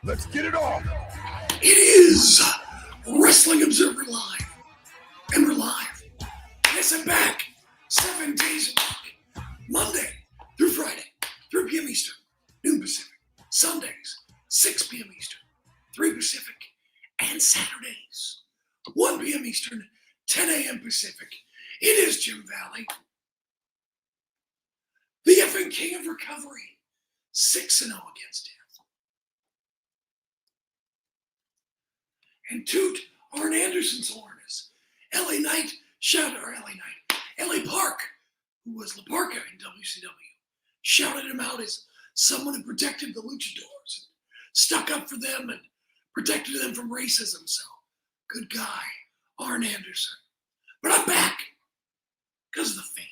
Let's get it on. It is Wrestling Observer Live. And we're live. Yes, I'm back. 7 days a week. Monday through Friday, 3 p.m. Eastern, noon Pacific. Sundays, 6 p.m. Eastern, 3 Pacific. And Saturdays, 1 p.m. Eastern, 10 a.m. Pacific. It is Jim Valley, the effing king of recovery. 6-0 against death. And toot Arn Anderson's horns. LA Knight, shout out LA Knight. LA Park, who was La Parka in WCW, shouted him out as someone who protected the luchadors, stuck up for them and protected them from racism. So, good guy, Arn Anderson. But I'm back because of the fans.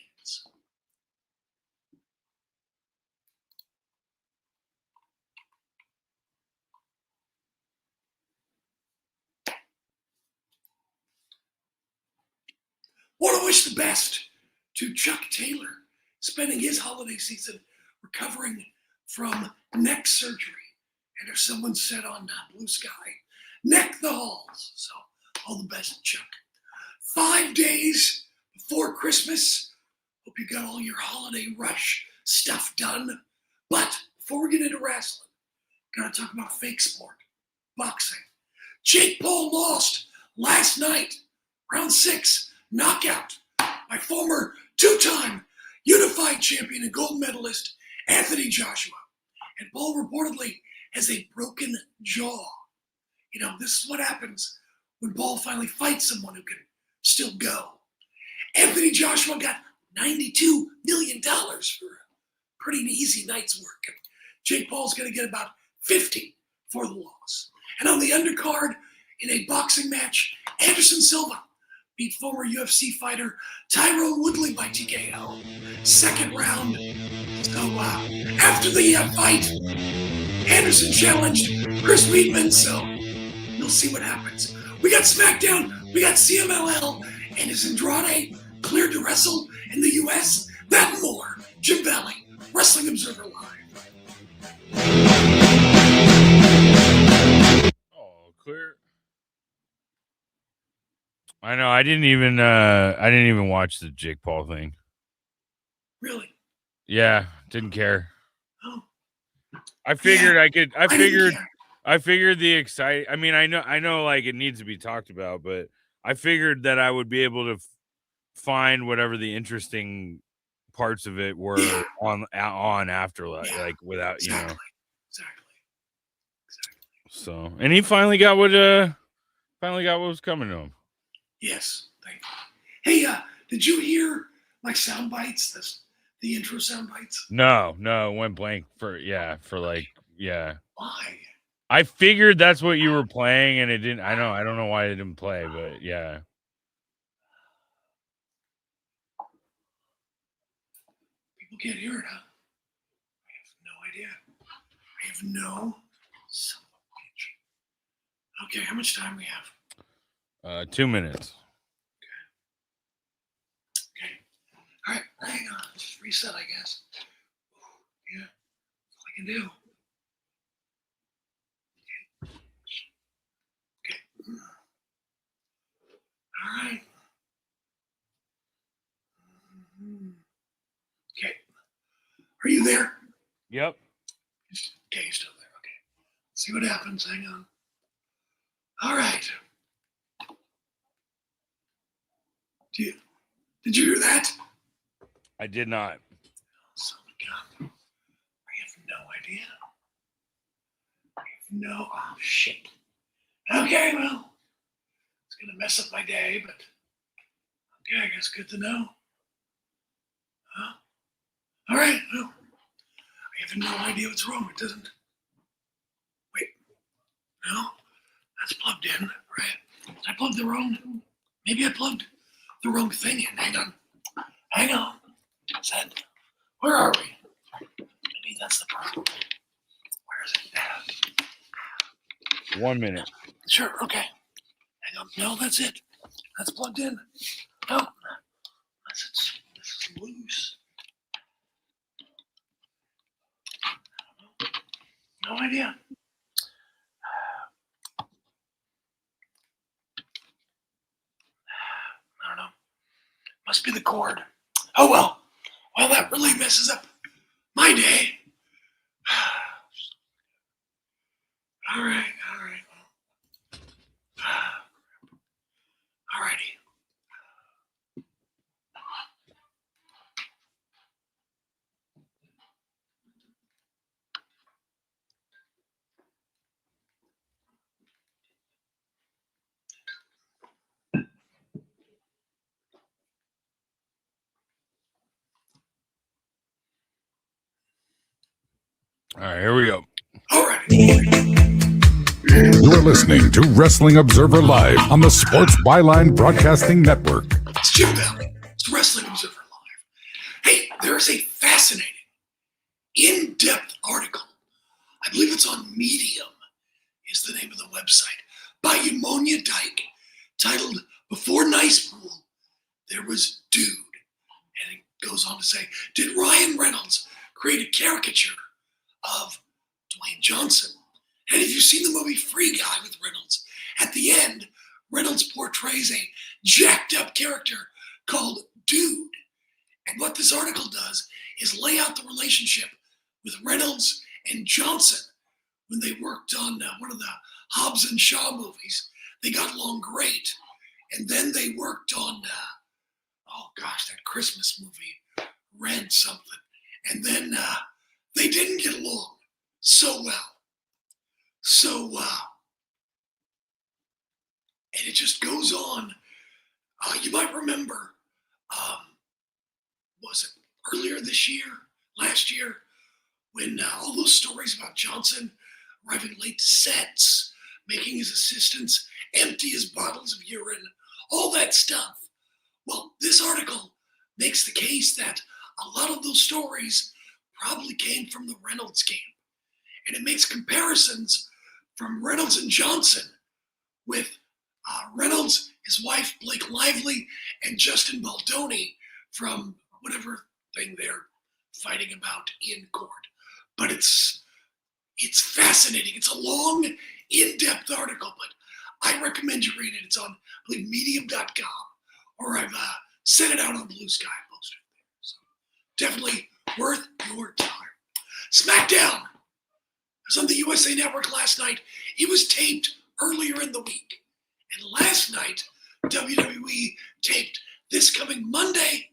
Want to wish the best to Chuck Taylor, spending his holiday season recovering from neck surgery. And if someone said on Blue Sky, neck the halls. So all the best, Chuck. 5 days before Christmas. Hope you got all your holiday rush stuff done. But before we get into wrestling, gotta talk about fake sport, boxing. Jake Paul lost last night, round 6. Knockout by former 2-time unified champion and gold medalist Anthony Joshua. And Paul reportedly has a broken jaw. You know, this is what happens when Paul finally fights someone who can still go. Anthony Joshua got $92 million for a pretty easy night's work. And Jake Paul's going to get about 50 for the loss. And on the undercard, in a boxing match, Anderson Silva beat former UFC fighter Tyrone Woodley by TKO. Second round. So after the fight, Anderson challenged Chris Weidman, so we'll see what happens. We got Smackdown, we got CMLL, and is Andrade cleared to wrestle in the US? That and more. Jim Valley, Wrestling Observer Live. Oh, clear. I know. I didn't even watch the Jake Paul thing. Really? Yeah, didn't care. Oh. I figured I figured the excite. I mean, I know, like it needs to be talked about, but I figured that I would be able to find whatever the interesting parts of it were on after, like without Exactly. So, and he finally got what was coming to him. Yes, thank you. Hey, did you hear my sound bites? The intro sound bites? No, it went blank for Why? I figured that's what you were playing, and it didn't. I don't know why it didn't play, but yeah. People can't hear it, huh? I have no idea. I have no son of a bitch. Okay, how much time we have? 2 minutes. Okay. All right, hang on. Just reset, I guess. Yeah, that's all I can do. Okay. All right. Okay. Are you there? Yep. Okay, you're still there. Okay. Let's see what happens. Hang on. All right. Did you hear that? I did not. Son of a gun. I have no idea. Oh, shit. Okay, well, it's going to mess up my day, but okay, I guess good to know. Huh? All right, well, I have no idea what's wrong. It doesn't. Wait. No? That's plugged in, right? Did I plug the wrong? Maybe I plugged the wrong thing in. Hang on. Where are we? Maybe that's the problem. Where is it? 1 minute. Sure, okay. Hang on. No, that's it. That's plugged in. No. This is loose. No idea. Must be the cord. Oh well. Well, that really messes up my day. All right. Alrighty. All right, here we go. Alrighty. You are listening to Wrestling Observer Live on the Sports Byline Broadcasting Network. It's Jim Bell. It's Wrestling Observer Live. Hey, there's a fascinating, in-depth article. I believe it's on Medium, is the name of the website, by Eumonia Dyke, titled "Before Nice Pool, There Was Dude." And it goes on to say, did Ryan Reynolds create a caricature of Dwayne Johnson? And if you've seen the movie Free Guy with Reynolds, at the end, Reynolds portrays a jacked up character called Dude. And what this article does is lay out the relationship with Reynolds and Johnson when they worked on one of the Hobbs and Shaw movies. They got along great. And then they worked on, that Christmas movie, Red something. And then they didn't get along so well. And it just goes on. You might remember, was it earlier this year, last year, when all those stories about Johnson arriving late to sets, making his assistants empty his bottles of urine, all that stuff. Well, this article makes the case that a lot of those stories probably came from the Reynolds camp. And it makes comparisons from Reynolds and Johnson with Reynolds, his wife Blake Lively, and Justin Baldoni from whatever thing they're fighting about in court. But it's fascinating. It's a long, in-depth article, but I recommend you read it. It's on, I believe, medium.com, or I've sent it out on Blue Sky, posted it there. So definitely worth your time. Smackdown was on the USA Network last night. It was taped earlier in the week. And last night, WWE taped this coming Monday,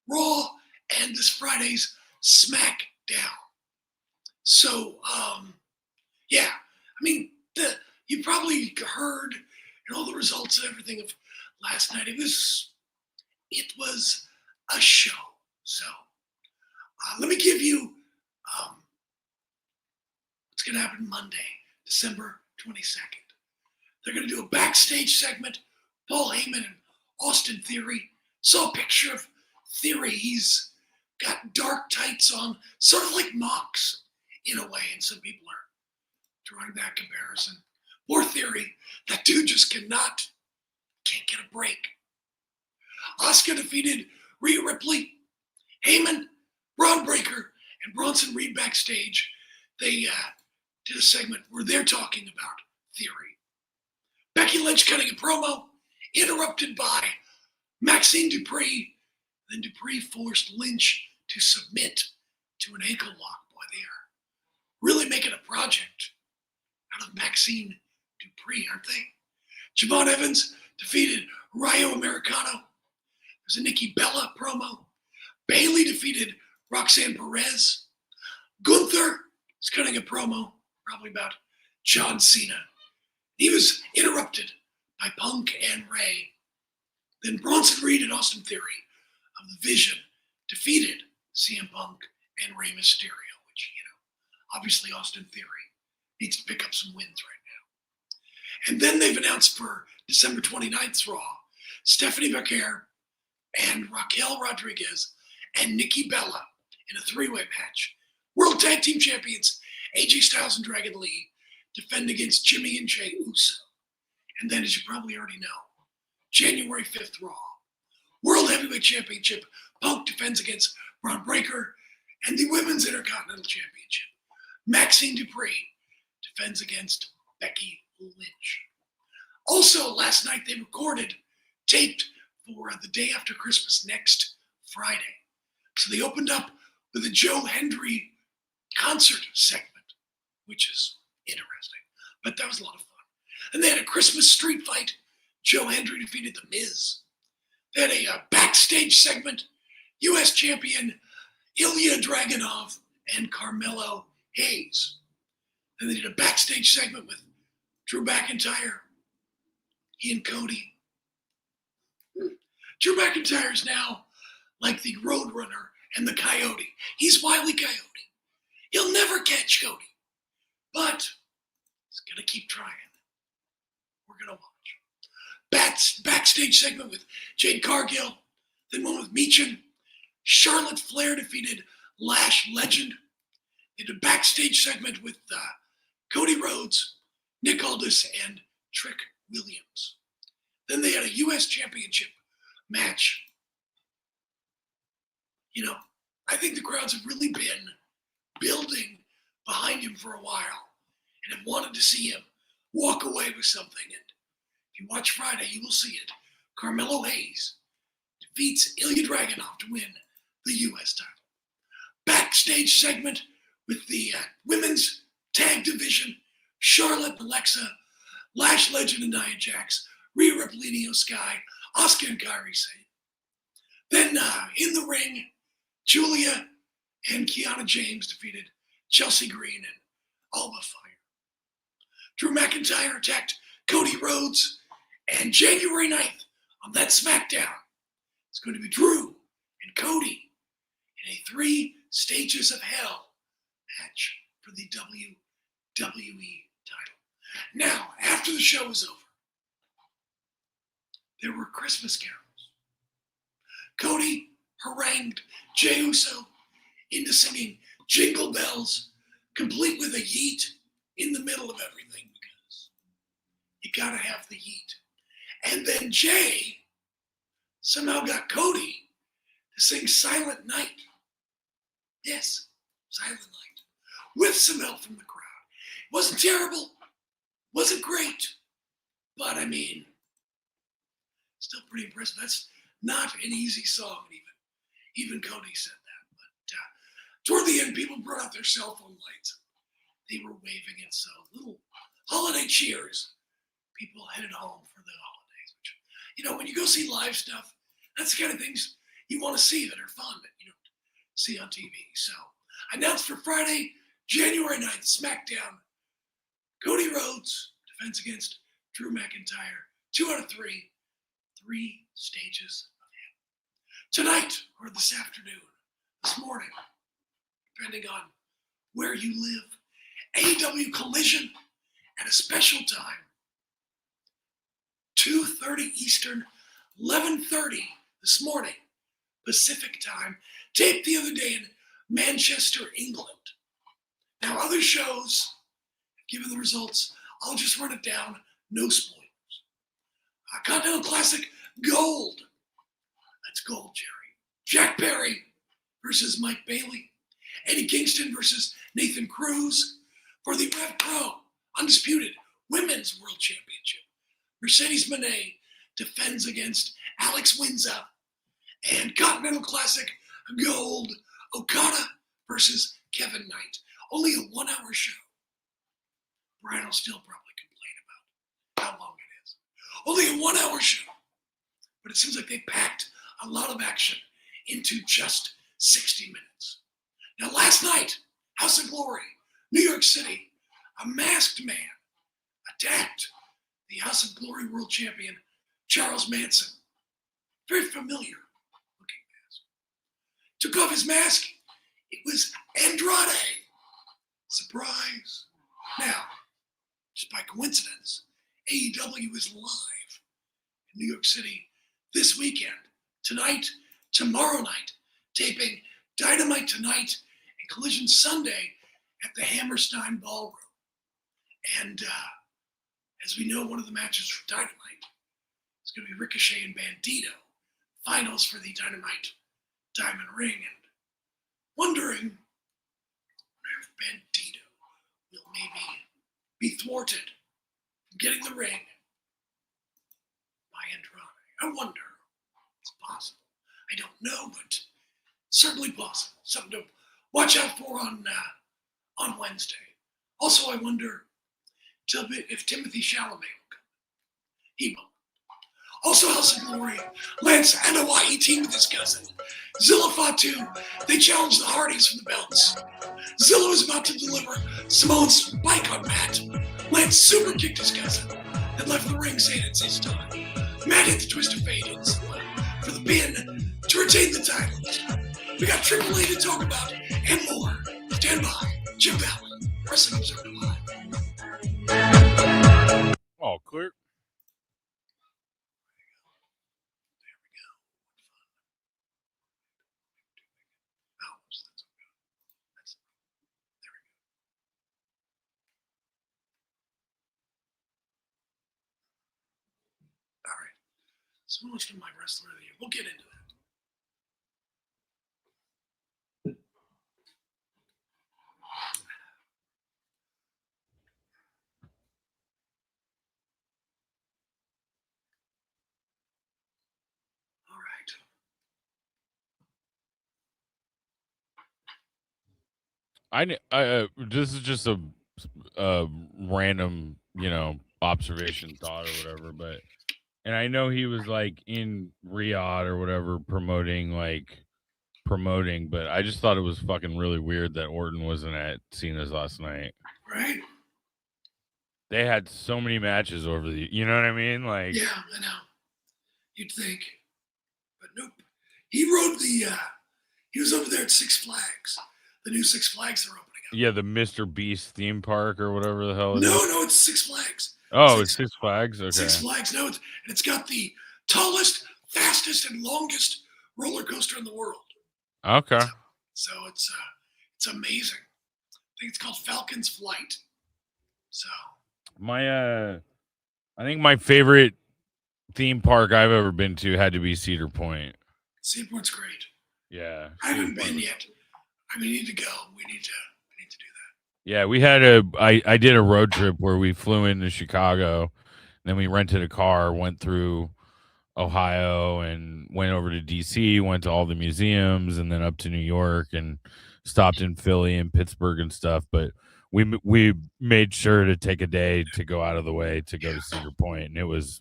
Raw, and this Friday's Smackdown. So, yeah, I mean, you probably heard all the results and everything of last night. It was a show. So, let me give you what's going to happen Monday, December 22nd. They're going to do a backstage segment. Paul Heyman and Austin Theory. Saw a picture of Theory. He's got dark tights on, sort of like Mox in a way. And some people are drawing that comparison. More Theory. That dude just can't get a break. Asuka defeated Rhea Ripley. Heyman, Braun Breaker, and Bronson Reed backstage. They did a segment where they're talking about Theory. Becky Lynch cutting a promo, interrupted by Maxine Dupree. Then Dupree forced Lynch to submit to an ankle lock. Boy, they are really making a project out of Maxine Dupree, aren't they? Javon Evans defeated Rayo Americano. There's a Nikki Bella promo. Bayley defeated Roxanne Perez. Gunther is cutting a promo, probably about John Cena. He was interrupted by Punk and Ray. Then Bronson Reed and Austin Theory of the Vision defeated CM Punk and Rey Mysterio, which, obviously Austin Theory needs to pick up some wins right now. And then they've announced for December 29th Raw, Stephanie Becker and Raquel Rodriguez and Nikki Bella in a three-way match. World Tag Team Champions AJ Styles and Dragon Lee defend against Jimmy and Jey Uso. And then, as you probably already know, January 5th Raw, World Heavyweight Championship, Punk defends against Braun Breaker, and the Women's Intercontinental Championship, Maxine Dupree defends against Becky Lynch. Also, last night they taped for the day after Christmas, next Friday. So they opened up with a Joe Hendry concert segment, which is interesting, but that was a lot of fun. And they had a Christmas street fight. Joe Hendry defeated The Miz. They had a backstage segment. U.S. champion Ilya Dragunov and Carmelo Hayes. Then they did a backstage segment with Drew McIntyre, he and Cody. Drew McIntyre is now like the Roadrunner and the Coyote. He's Wile E. Coyote. He'll never catch Cody, but he's going to keep trying. We're going to watch. Backstage segment with Jade Cargill, then one with Meechin. Charlotte Flair defeated Lash Legend. They did a backstage segment with Cody Rhodes, Nick Aldis, and Trick Williams. Then they had a U.S. Championship match. You know, I think the crowds have really been building behind him for a while and have wanted to see him walk away with something. And if you watch Friday, you will see it. Carmelo Hayes defeats Ilya Dragunov to win the U.S. title. Backstage segment with the women's tag division, Charlotte and Alexa, Lash Legend and Nia Jax, Rhea Ripley, Io Sky, Asuka and Kairi Sane. Then in the ring, Julia and Kiana James defeated Chelsea Green and Alba Fire. Drew McIntyre attacked Cody Rhodes, and January 9th on that Smackdown, it's going to be Drew and Cody in a 3 Stages of Hell match for the WWE title. Now, after the show was over, there were Christmas carols. Cody harangued Jey Uso into singing Jingle Bells, complete with a yeet in the middle of everything, because you gotta have the yeet. And then Jey somehow got Cody to sing Silent Night. Yes, Silent Night, with some help from the crowd. Wasn't terrible, wasn't great, but I mean, still pretty impressive. That's not an easy song, even Cody said that. But toward the end, people brought out their cell phone lights. They were waving it, so little holiday cheers. People headed home for the holidays. Which, you know, when you go see live stuff, that's the kind of things you want to see that are fun that you don't see on TV. So, announced for Friday, January 9th, SmackDown. Cody Rhodes defense against Drew McIntyre. 2 out of 3. 3 Stages of Hell. Tonight, or this afternoon, this morning, depending on where you live, AEW Collision at a special time, 2:30 Eastern, 11:30 this morning, Pacific time, taped the other day in Manchester, England. Now, other shows, given the results, I'll just run it down, no spoilers. Continental Classic Gold. That's gold, Jerry. Jack Perry versus Mike Bailey. Eddie Kingston versus Nathan Cruz for the Rev Pro Undisputed Women's World Championship. Mercedes Moné defends against Alex Winza. And Continental Classic Gold, Okada versus Kevin Knight. Only a 1-hour show. Brian will still probably complain about how long it is. Only a 1-hour show. But it seems like they packed a lot of action into just 60 minutes. Now, last night, House of Glory, New York City, a masked man attacked the House of Glory World Champion, Charles Manson. Very familiar looking mask. Took off his mask. It was Andrade. Surprise. Now, just by coincidence, AEW is live in New York City this weekend, tonight, tomorrow night, taping Dynamite tonight and Collision Sunday at the Hammerstein Ballroom. And as we know, one of the matches for Dynamite is going to be Ricochet and Bandito, finals for the Dynamite Diamond Ring. And wondering if Bandito will maybe be thwarted from getting the ring by Andrade. I wonder. possible. I don't know, but certainly possible. Something to watch out for on Wednesday. Also, I wonder if Timothy Chalamet will come. He won't. Also, House of Glory, Lance and a Hawaii team with his cousin. Zilla Fatu, they challenged the Hardys for the belts. Zilla was about to deliver Samoan's spike on Matt. Lance super kicked his cousin and left the ring saying it's his time. Matt hit the twist of fate in Zilla for the pin to retain the titles. We got Triple A to talk about and more. Stand by. Jim Valley, Wrestling Observer Live. Oh, clear. So much for my wrestler of the year. We'll get into that. All right. This is just a random, observation thought or whatever, and I know he was like in Riyadh or whatever promoting, but I just thought it was fucking really weird that Orton wasn't at Cena's last night. Right. They had so many matches over the, you know what I mean? Like, yeah, I know. You'd think, but nope. He rode he was over there at Six Flags. The new Six Flags are opening up. Yeah, the Mr. Beast theme park or whatever the hell it is. No, it's Six Flags. Oh, it's Six Flags? Okay. Six Flags, no, it's got the tallest, fastest, and longest roller coaster in the world. Okay. So it's amazing. I think it's called Falcon's Flight. So I think my favorite theme park I've ever been to had to be Cedar Point. Cedar Point's great. Yeah. I haven't been yet. We need to go. We need to do that. Yeah, we had I did a road trip where we flew into Chicago, then we rented a car, went through Ohio and went over to DC, went to all the museums, and then up to New York and stopped in Philly and Pittsburgh and stuff. But we made sure to take a day to go out of the way to go to Cedar Point, and that was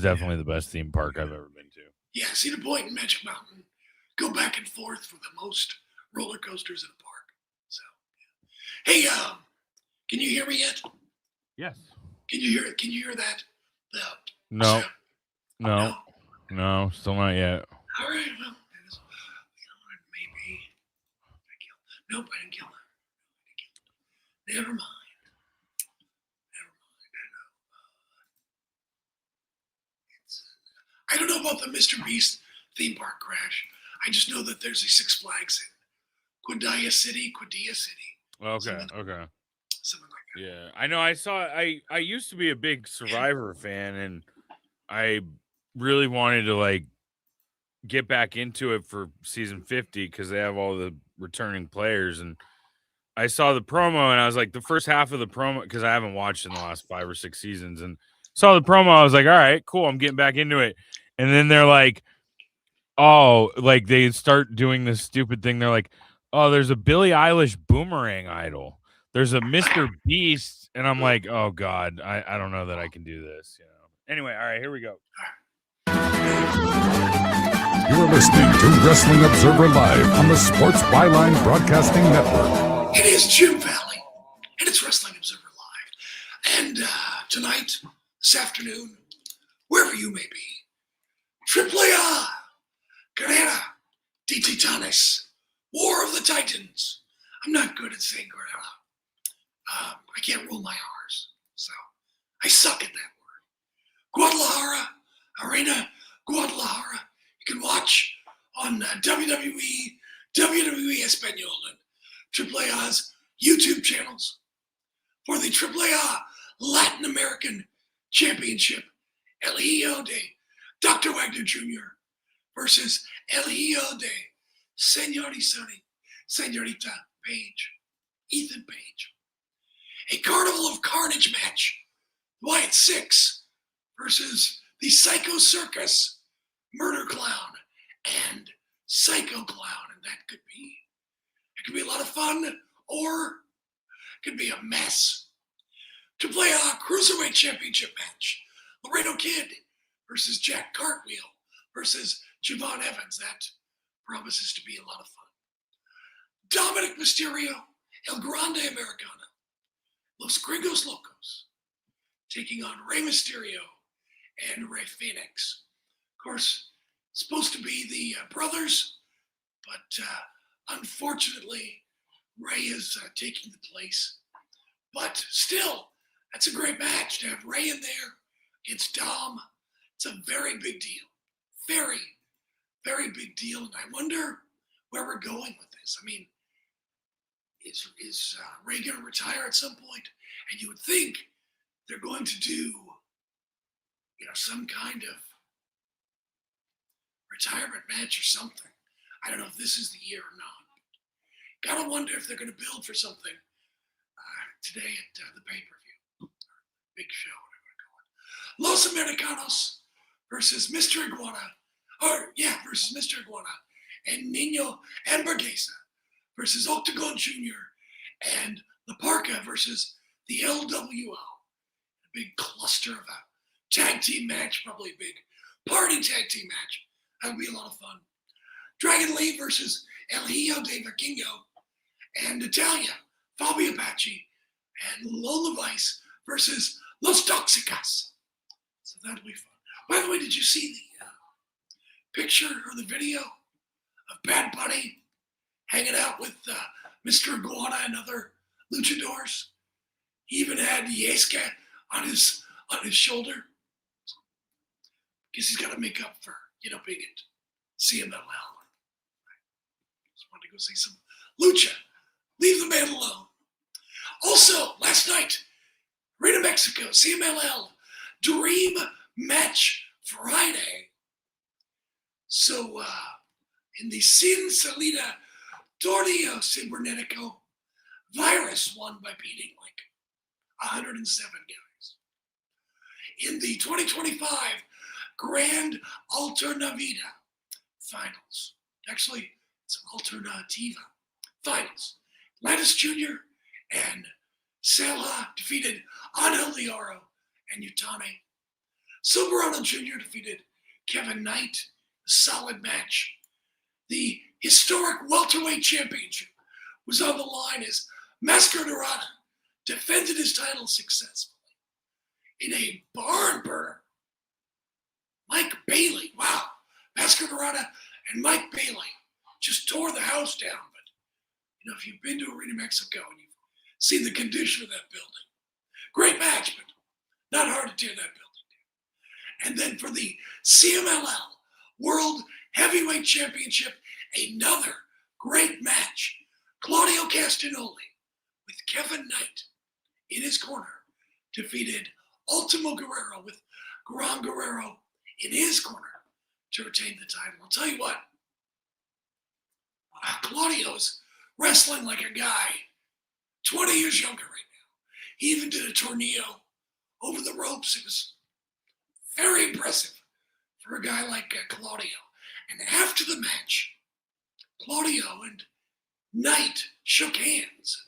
definitely the best theme park I've ever been to. Yeah, Cedar Point and Magic Mountain go back and forth for the most roller coasters in a park. So, yeah. Hey, can you hear me yet? Yes. Can you hear that? No, still not yet. All right, well, maybe. Nope, I didn't kill her. Never mind. I don't know about the Mr. Beast theme park crash. I just know that there's a Six Flags in Quadia City. Okay. Something like that. Yeah, I know. I used to be a big Survivor fan, and I really wanted to get back into it for season 50 because they have all the returning players, and I saw the promo and I was like, the first half of the promo, because I haven't watched in the last 5 or 6 seasons, and saw the promo, I was like, all right, cool, I'm getting back into it. And then they're like, oh, they start doing this stupid thing. They're like, oh, there's a Billie Eilish boomerang idol. There's a Mr. Beast. And I'm like, oh God, I don't know that I can do this. Anyway, all right, here we go. You're listening to Wrestling Observer Live on the Sports Byline Broadcasting Network. It is Jim Valley, and it's Wrestling Observer Live. And tonight, this afternoon, wherever you may be, Triple A, Guerrera, de Titanes, War of the Titans. I'm not good at saying Guerrera. I can't roll my R's, so I suck at that word. Guadalajara, Arena Guadalajara. You can watch on WWE Espanol, and AAA's YouTube channels for the AAA Latin American Championship. El Hijo de Dr. Wagner Jr. versus El Hijo de Senorita Page, Ethan Page. A Carnival of Carnage match. Wyatt Six versus the Psycho Circus, Murder Clown and Psycho Clown, and it could be a lot of fun, or it could be a mess. To play a Cruiserweight Championship match, Laredo Kid versus Jack Cartwheel versus Javon Evans. That promises to be a lot of fun. Dominic Mysterio, El Grande Americano, Los Gringos Locos, taking on Rey Mysterio and Rey Fenix. Of course, supposed to be the brothers, but unfortunately, Rey is taking the place. But still, that's a great match to have Rey in there against Dom. It's a very big deal. Very, very big deal. And I wonder where we're going with this. I mean, is Rey going to retire at some point? And you would think they're going to do, some kind of retirement match or something. I don't know if this is the year or not. Gotta wonder if they're going to build for something today at the pay-per-view. Big show, whatever I call it. Los Americanos versus Mr. Iguana. Versus Mr. Iguana. And Nino Hamburguesa versus Octagon Jr. and La Parka versus the LWO. A big cluster of a tag team match, probably a big party tag team match. That would be a lot of fun. Dragon Lee versus El Hijo de Vikingo and Natalia, Fabi Apache, and Lola Vice versus Los Toxicas. So that'll be fun. By the way, did you see the picture or the video of Bad Bunny hanging out with Mr. Iguana and other luchadors? He even had Yeska on his shoulder. Guess he's got to make up for, being at CMLL. Just wanted to go see some lucha. Leave the man alone. Also, last night, Arena Mexico, CMLL, Dream Match Friday. So, in the Sin Salida Torneo Cibernetico, Virus won by beating 107 guys. In the 2025 Grand Alternavida Finals, actually, it's Alternativa Finals, Lattice Jr. and Selha defeated Angel Liaro and Utane. Soberano Jr. defeated Kevin Knight. A solid match. The historic welterweight championship was on the line as Mascarada defended his title successfully in a barn burner. Mike Bailey, wow. Mascarada and Mike Bailey just tore the house down. But, if you've been to Arena Mexico and you've seen the condition of that building, great match, but not hard to tear that building down. And then for the CMLL World Heavyweight Championship, another great match. Claudio Castagnoli with Kevin Knight in his corner defeated Ultimo Guerrero with Gran Guerrero in his corner to retain the title. I'll tell you what, Claudio's wrestling like a guy 20 years younger right now. He even did a tornado over the ropes. It was very impressive for a guy like Claudio. And after the match, Claudio and Knight shook hands.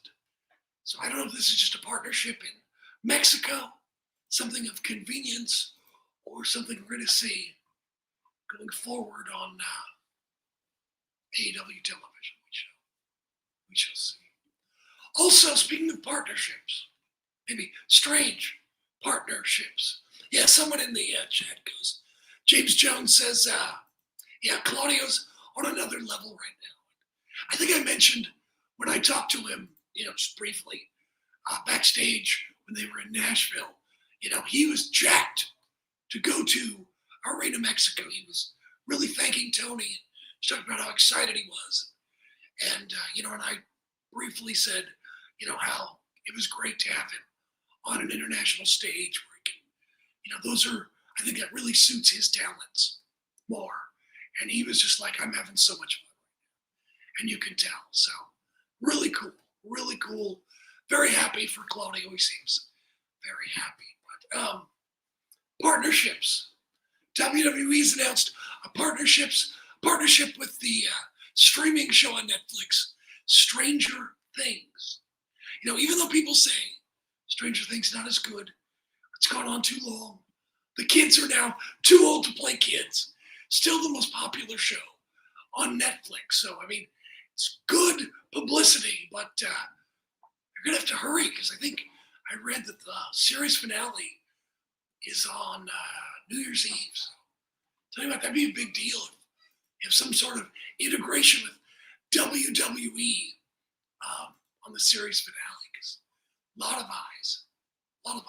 So I don't know if this is just a partnership in Mexico, something of convenience, or something we're going to see going forward on AEW television. We shall see. Also, speaking of partnerships, maybe strange partnerships. Yeah, someone in the chat goes, James Jones says, Claudio's on another level right now. I think I mentioned when I talked to him, just briefly, backstage when they were in Nashville, he was jacked to go to Arena Mexico. He was really thanking Tony. He talked about how excited he was. And, and I briefly said, how it was great to have him on an international stage where he can, I think that really suits his talents more. And he was just like, I'm having so much fun right now. And you can tell. So really cool, really cool. Very happy for Claudio. He seems very happy. But partnerships. WWE's announced a partnership with the streaming show on Netflix, Stranger Things. You know, even though people say Stranger Things not as good, it's gone on too long. The kids are now too old to play kids. Still the most popular show on Netflix. So, I mean, it's good publicity, but you're going to have to hurry because I think I read that the series finale is on New Year's Eve. So, tell you what, that'd be a big deal if you have some sort of integration with WWE on the series finale because a lot of eyes on that.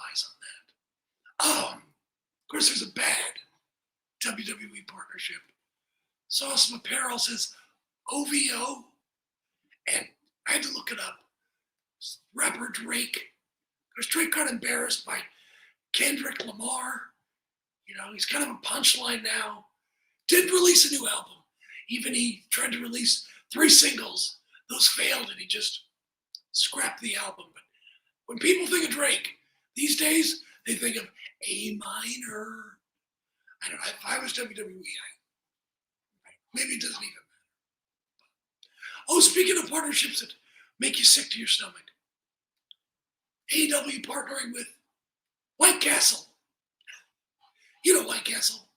Of course, there's a bad WWE partnership. Saw some apparel says OVO, and I had to look it up. Rapper Drake. Because Drake got embarrassed by Kendrick Lamar. You know, he's kind of a punchline now. Did release a new album. Even he tried to release 3 singles. Those failed, and he just scrapped the album. But when people think of Drake these days, they think of A minor. I don't know. If I was WWE, maybe it doesn't even matter. Oh, speaking of partnerships that make you sick to your stomach, AEW partnering with White Castle. You know White Castle.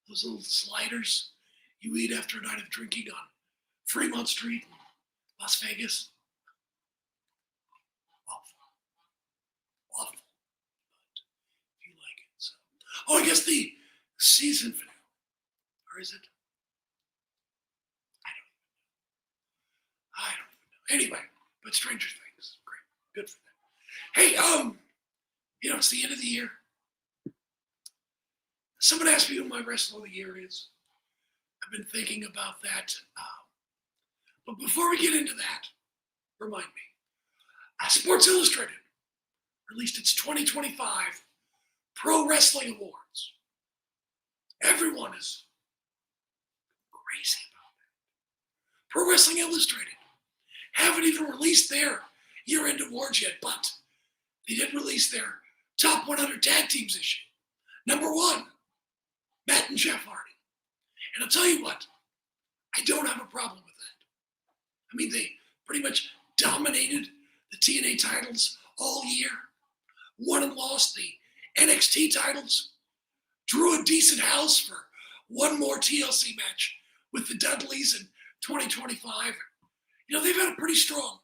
Those little sliders you eat after a night of drinking on Fremont Street in Las Vegas. Awful. But if you like it. So. Oh, I guess the season finale. Or is it? I don't even know. Anyway, but Stranger Things. Great. Good for them. Hey, you know, it's the end of the year. Someone asked me who my wrestler of the year is. I've been thinking about that. But before we get into that, remind me. Sports Illustrated released its 2025 Pro Wrestling Awards. Everyone is crazy about that. Pro Wrestling Illustrated haven't even released their year-end awards yet, but they did release their top 100 tag teams this year. Number 1, Matt and Jeff Hardy. And I'll tell you what, I don't have a problem with that. I mean, they pretty much dominated the TNA titles all year, won and lost the NXT titles, drew a decent house for one more TLC match with the Dudleys in 2025. You know, they've had a pretty strong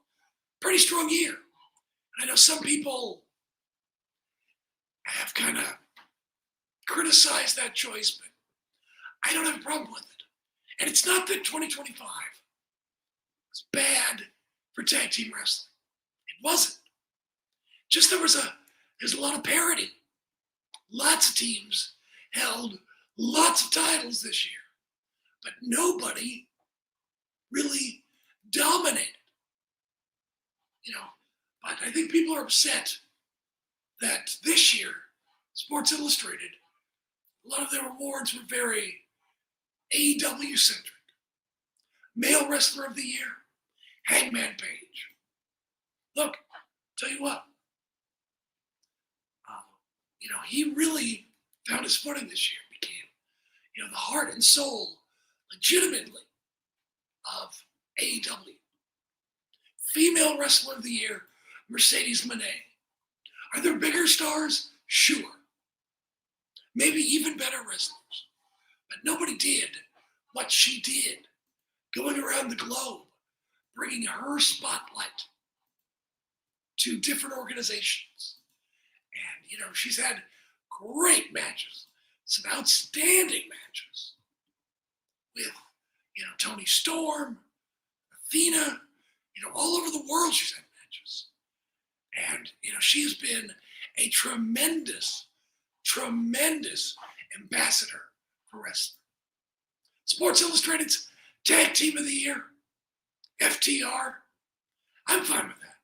year. And I know some people have kind of criticized that choice, but I don't have a problem with it. And it's not that 2025 was bad for tag team wrestling. It wasn't. Just there's a lot of parity. Lots of teams held lots of titles this year, but nobody really dominated. You know, but I think people are upset that this year, Sports Illustrated, a lot of their awards were very AEW centric. Male Wrestler of the Year, Hangman Page. Look, tell you what, you know, he really found his footing this year, became, you know, the heart and soul, legitimately, of AEW. Female Wrestler of the Year, Mercedes Moné. Are there bigger stars? Sure. Maybe even better wrestlers. But nobody did what she did, going around the globe, bringing her spotlight to different organizations. And, you know, she's had great matches, some outstanding matches with, you know, Toni Storm, Athena, you know, all over the world she's had matches. And, you know, she has been a tremendous ambassador for wrestling. Sports Illustrated's Tag Team of the Year, FTR. I'm fine with that.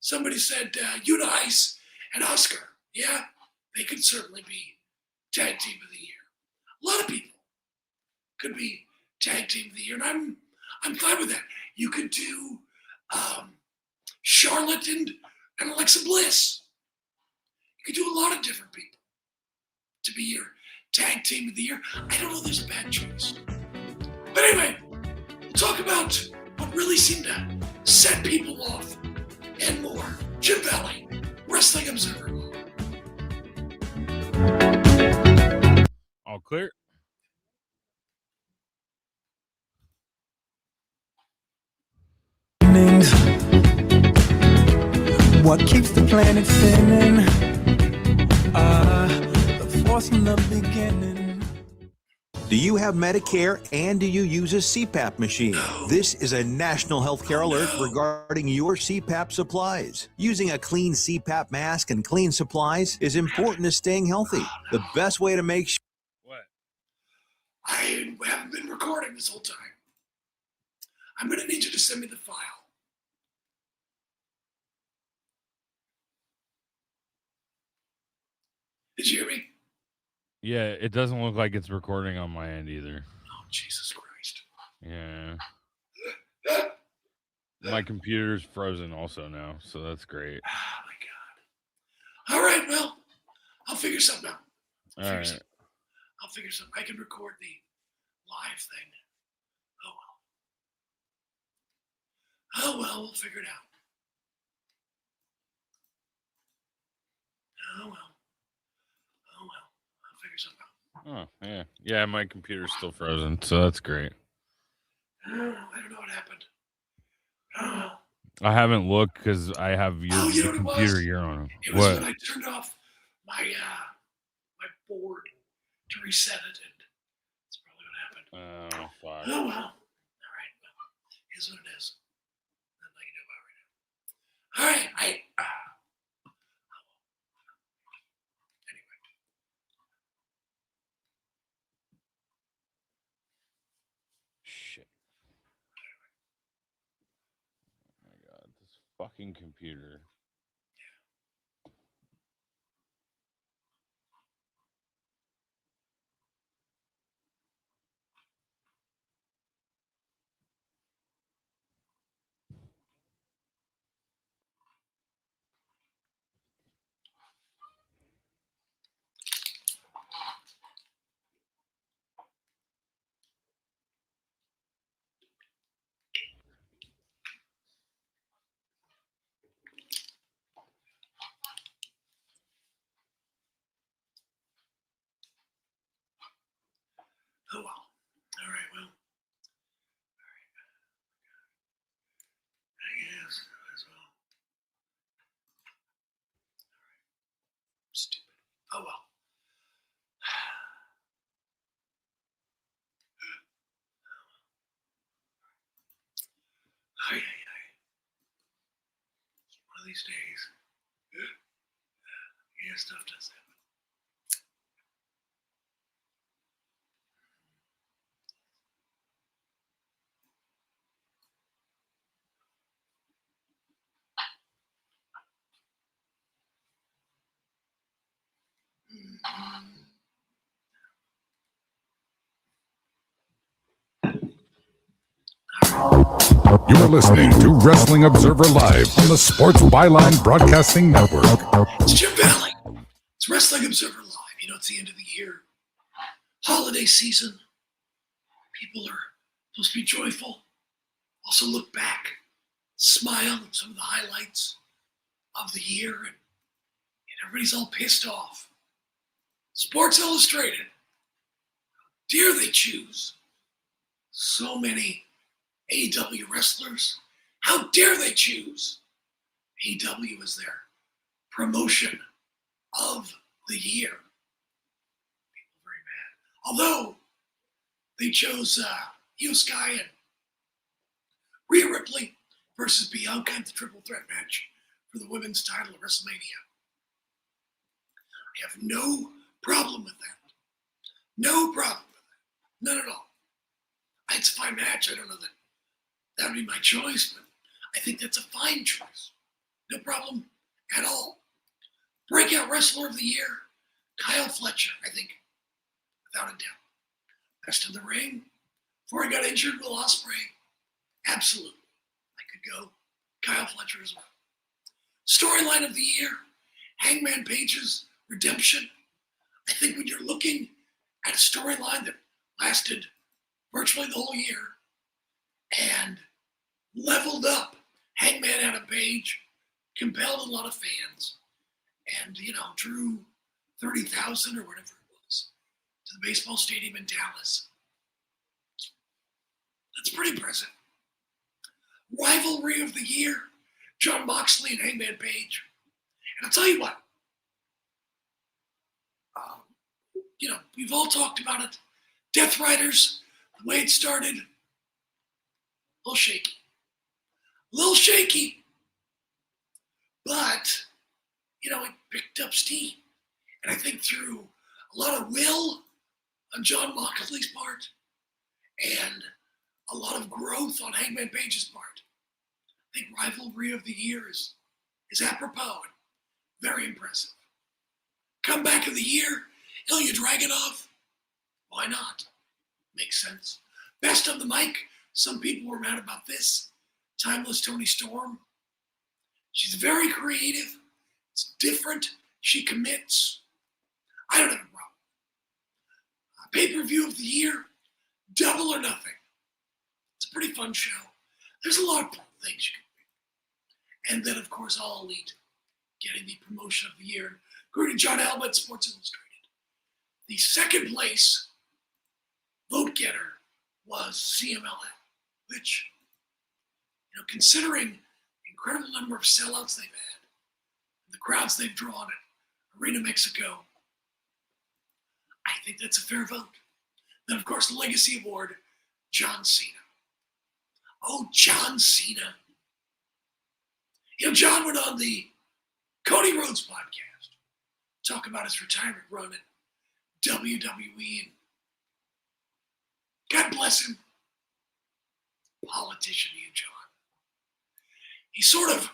Somebody said Yuta Ice and Oscar. Yeah, they could certainly be Tag Team of the Year. A lot of people could be Tag Team of the Year, and I'm fine with that. You could do Charlotte and Alexa Bliss. You could do a lot of different people to be your tag team of the year. I don't know. There's a bad choice. But anyway, we'll talk about what really seemed to set people off and more. Jim Valley, Wrestling Observer. All clear. What keeps the planet spinning? The force from the beginning. Do you have Medicare and do you use a CPAP machine? This is a national healthcare alert regarding your CPAP supplies. Using a clean CPAP mask and clean supplies is important to staying healthy. The best way to make sure. What? I haven't been recording this whole time. I'm going to need you to send me the file. Did you hear me? Yeah, it doesn't look like it's recording on my end either. Oh, Jesus Christ. Yeah. My computer's frozen also now, so that's great. Oh, my God. All right, well, I'll figure something out. All right. I'll figure something. I can record the live thing. Oh, well, we'll figure it out. Oh, well. I'll figure something out. Oh, yeah. Yeah, my computer's still frozen, so that's great. I don't know what happened. Oh. I haven't looked because I have your you know what computer it you're on. It was What? when I turned off my my board to reset it, and that's probably what happened. Oh, fuck. Oh, well. All right. Well, here's what it is. Nothing I can do about it right now. All right. Anyway. Shit. Oh, my God. This fucking computer. Oh, well. All right. Well. All right. I guess as well. All right. Stupid. Oh, well. One of these days, yeah, stuff does happen. You are listening to Wrestling Observer Live on the Sports Byline Broadcasting Network. It's Jim Valley. It's Wrestling Observer Live. You know, it's the end of the year. Holiday season. People are supposed to be joyful. Also look back, smile at some of the highlights of the year, and everybody's all pissed off. Sports Illustrated. How dare they choose so many AEW wrestlers? How dare they choose AEW as their promotion of the year? People very mad. Although they chose Io Sky and Rhea Ripley versus Bianca in the triple threat match for the women's title at WrestleMania. I have no problem with that. No problem with that. None at all. It's a fine match. I don't know that that would be my choice, but I think that's a fine choice. No problem at all. Breakout Wrestler of the Year, Kyle Fletcher, I think, without a doubt. Best in the ring. Before he got injured, Will Ospreay. Absolutely. I could go Kyle Fletcher as well. Storyline of the year, Hangman Page's redemption. I think when you're looking had a storyline that lasted virtually the whole year and leveled up Hangman Adam Page, compelled a lot of fans, and, drew 30,000 or whatever it was to the baseball stadium in Dallas. That's pretty impressive. Rivalry of the year, Jon Moxley and Hangman Page. And I'll tell you what, we've all talked about it. Death Riders, the way it started, a little shaky. But, it picked up steam. And I think through a lot of will on Jon Moxley's part and a lot of growth on Hangman Page's part, I think Rivalry of the Year is apropos and very impressive. Comeback of the Year, Ilya Dragunov. Why not? Makes sense. Best of the mic. Some people were mad about this. Timeless Toni Storm. She's very creative. It's different. She commits. I don't have a problem. Pay-per-view of the year, Double or Nothing. It's a pretty fun show. There's a lot of things you can pick. And then, of course, All Elite getting the promotion of the year. According to John Alba at Sports Illustrated. The second place vote getter was CMLL, which, considering the incredible number of sellouts they've had, and the crowds they've drawn at Arena Mexico, I think that's a fair vote. Then, of course, the Legacy Award, John Cena. Oh, John Cena. John went on the Cody Rhodes podcast, talk about his retirement run at WWE, and God bless him. Politician, you, John. He sort of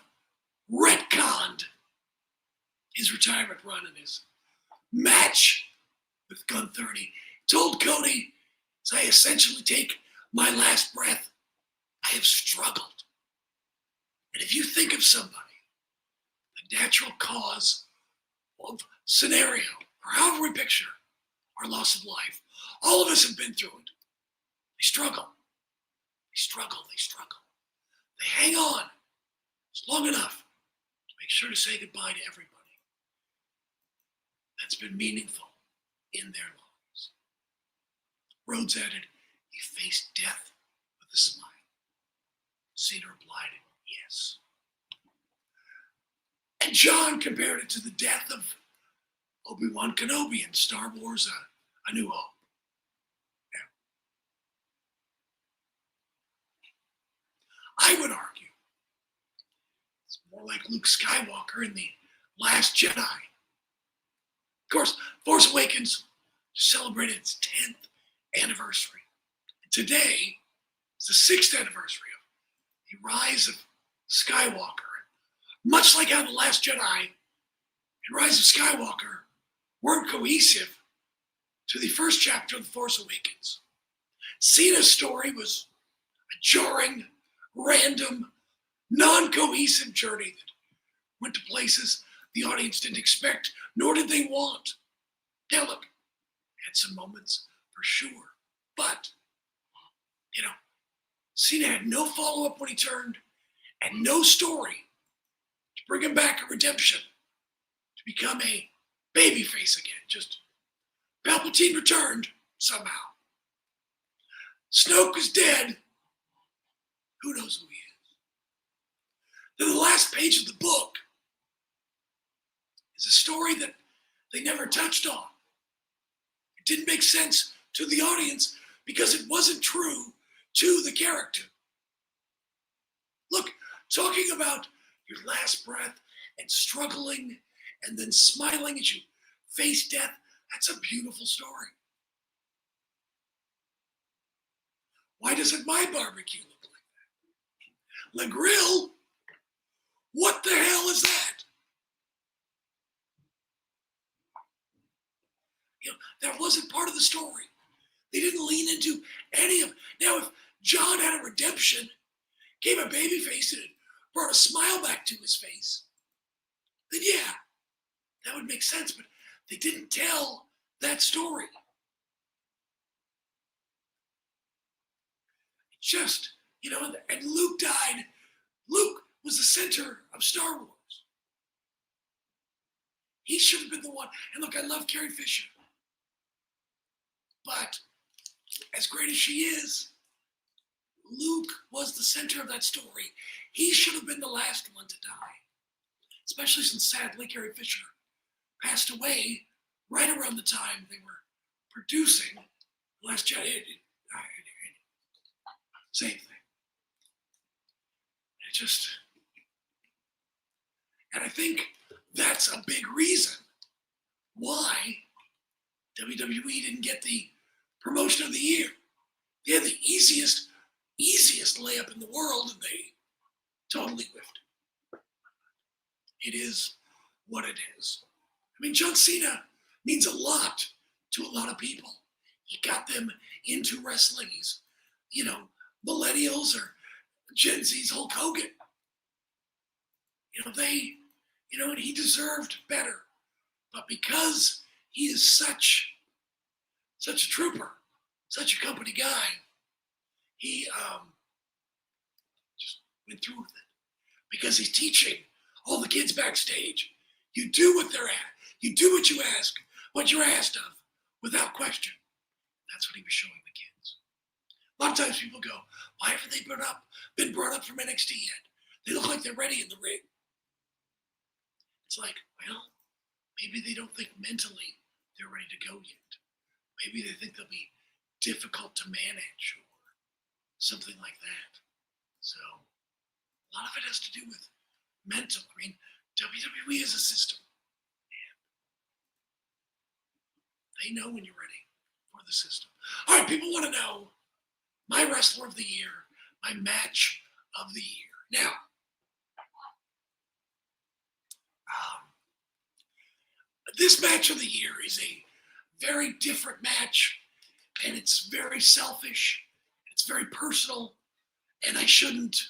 retconned his retirement run in his match with Gunther. He told Cody, as I essentially take my last breath, I have struggled. And if you think of somebody, the natural cause of scenario, or however we picture our loss of life, all of us have been through it. They struggle. They hang on just long enough to make sure to say goodbye to everybody that's been meaningful in their lives. Rhodes added, he faced death with a smile. Cena replied, yes. And John compared it to the death of Obi-Wan Kenobi in Star Wars A New Hope. I would argue it's more like Luke Skywalker in The Last Jedi. Of course, Force Awakens celebrated its 10th anniversary. And today is the 6th anniversary of the rise of Skywalker. Much like how The Last Jedi and Rise of Skywalker weren't cohesive to the first chapter of The Force Awakens, Cena's story was a jarring, random, non-cohesive journey that went to places the audience didn't expect, nor did they want. Now look, had some moments for sure, but, Cena had no follow-up when he turned, and no story to bring him back a redemption, to become a babyface again. Just Palpatine returned somehow. Snoke is dead. Who knows who he is? Then the last page of the book is a story that they never touched on. It didn't make sense to the audience because it wasn't true to the character. Look, talking about your last breath and struggling and then smiling as you face death, that's a beautiful story. Why doesn't my barbecue look like that? Le Grill? What the hell is that? That wasn't part of the story. They didn't lean into any of it. Now, if John had a redemption, gave a baby face, and it brought a smile back to his face, then yeah, that would make sense. But they didn't tell that story. just, and Luke died. Luke was the center of Star Wars. He should have been the one. And look, I love Carrie Fisher. But as great as she is, Luke was the center of that story. He should have been the last one to die. Especially since, sadly, Carrie Fisher passed away right around the time they were producing The Last Jedi. Same thing. And I think that's a big reason why WWE didn't get the promotion of the year. They had the easiest layup in the world, and they totally whiffed. It is what it is. I mean, John Cena means a lot to a lot of people. He got them into wrestling. He's, millennials or Gen Z's Hulk Hogan. And he deserved better. But because he is such a trooper, such a company guy, he just went through with it. Because he's teaching all the kids backstage, you do what they're at. You do what you're asked of, without question. That's what he was showing the kids. A lot of times people go, why haven't they been brought up from NXT yet? They look like they're ready in the ring. It's like, well, maybe they don't think mentally they're ready to go yet. Maybe they think they'll be difficult to manage or something like that. So a lot of it has to do with mental. I mean, WWE is a system. They know when you're ready for the system. All right, people want to know my wrestler of the year, my match of the year. Now, this match of the year is a very different match, and it's very selfish. It's very personal, and I shouldn't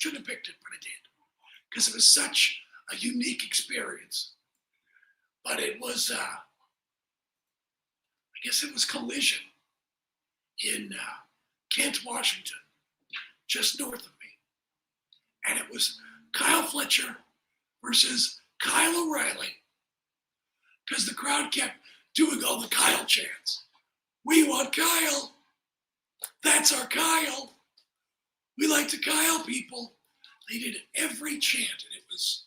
have picked it, but I did, because it was such a unique experience. But it was, I guess it was Collision in Kent, Washington, just north of me. And it was Kyle Fletcher versus Kyle O'Reilly, because the crowd kept doing all the Kyle chants. We want Kyle. That's our Kyle. We like to Kyle people. They did every chant, and it was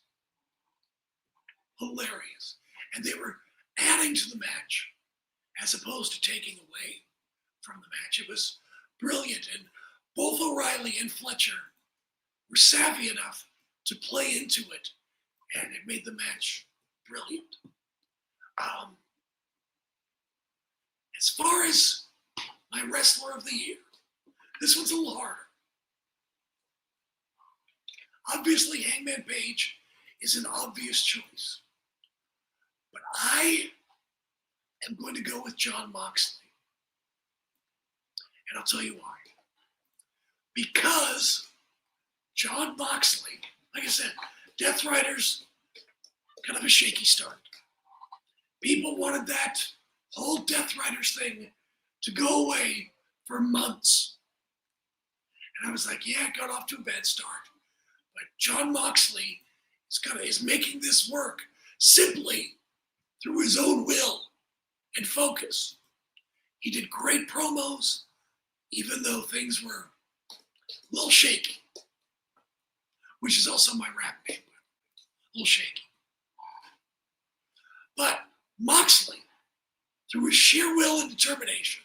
hilarious. And they were adding to the match as opposed to taking away from the match. It was brilliant, and both O'Reilly and Fletcher were savvy enough to play into it, and it made the match brilliant. As far as my wrestler of the year, this one's a little harder. Obviously, Hangman Page is an obvious choice. But I am going to go with Jon Moxley. And I'll tell you why. Because Jon Moxley, like I said, Death Riders, kind of a shaky start. People wanted that whole Death Riders thing to go away for months. And I was like, yeah, it got off to a bad start. But Jon Moxley is making this work simply through his own will and focus. He did great promos, even though things were a little shaky, which is also my rap name, a little shaky. But Moxley, through his sheer will and determination,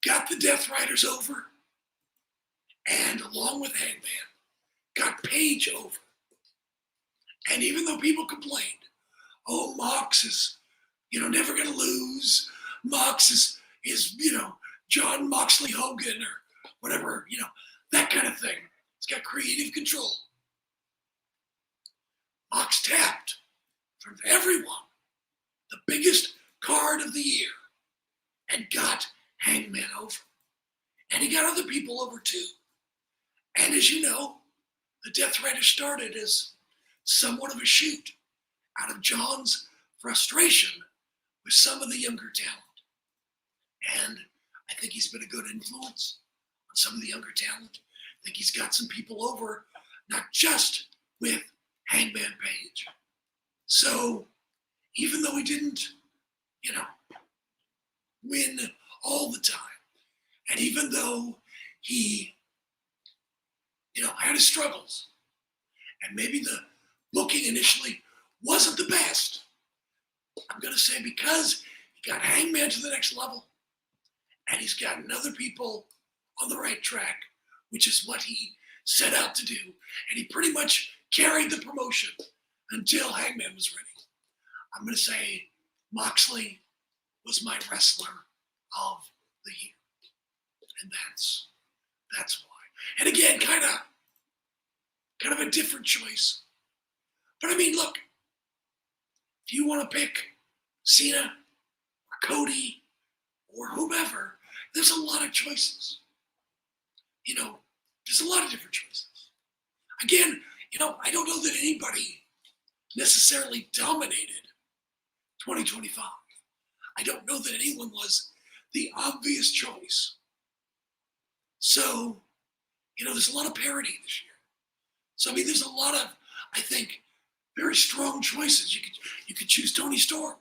got the Death Riders over, and along with Hangman, got Page over. And even though people complained, oh, Mox is, never going to lose. Mox is, John Moxley Hogan or whatever, that kind of thing. He's got creative control. Mox tapped from everyone the biggest card of the year and got Hangman over. And he got other people over too. And as you know, the Death Rider started as somewhat of a shoot out of John's frustration with some of the younger talent. And I think he's been a good influence on some of the younger talent. I think he's got some people over, not just with Hangman Page. So even though he didn't, win all the time, and even though he, had his struggles, and maybe the booking initially wasn't the best, I'm going to say because he got Hangman to the next level, and he's gotten other people on the right track, which is what he set out to do, and he pretty much carried the promotion until Hangman was ready. I'm going to say Moxley was my wrestler of the year, and that's why. And again, kind of a different choice. But I mean, look, if you want to pick Cena or Cody or whomever, there's a lot of choices. There's a lot of different choices. Again, I don't know that anybody necessarily dominated 2025. I don't know that anyone was the obvious choice. So, there's a lot of parity this year. So, I mean, there's a lot of, I think, very strong choices. You could choose Tony Storm.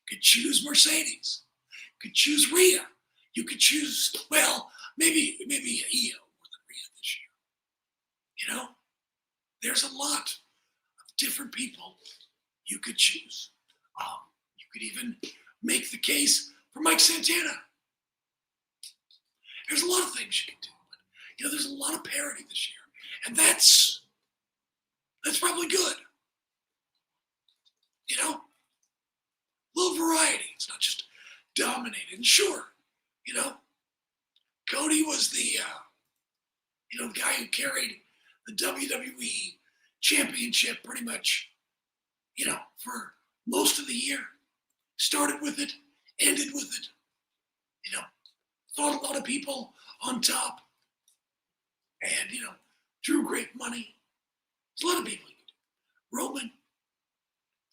You could choose Mercedes. You could choose Rhea. You could choose, well, maybe Io more than Rhea this year. There's a lot of different people you could choose. You could even make the case for Mike Santana. There's a lot of things you can do. But, there's a lot of parity this year. And that's probably good. A little variety. It's not just dominated. And sure, Cody was the guy who carried the WWE championship pretty much, for most of the year. Started with it, ended with it. Fought a lot of people on top. And, drew great money. There's a lot of people you can do. Roman,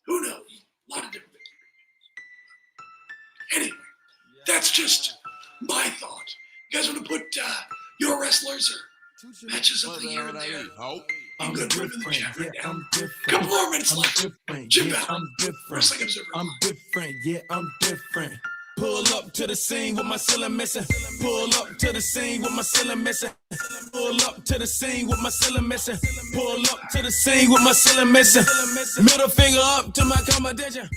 who knows? A lot of different things. Anyway, that's just my thought. You guys want to put your wrestlers or matches of the year in there? I'm good for the chat right now. Couple more minutes left. Jim Bell, Wrestling Observer. I'm different, yeah, I'm different. Pull up to the scene with my ceiling missing. Pull up to the scene with my ceiling missing. Pull up to the scene with my ceiling missing. Pull up to the scene with my ceiling missing. Middle finger up to my competition.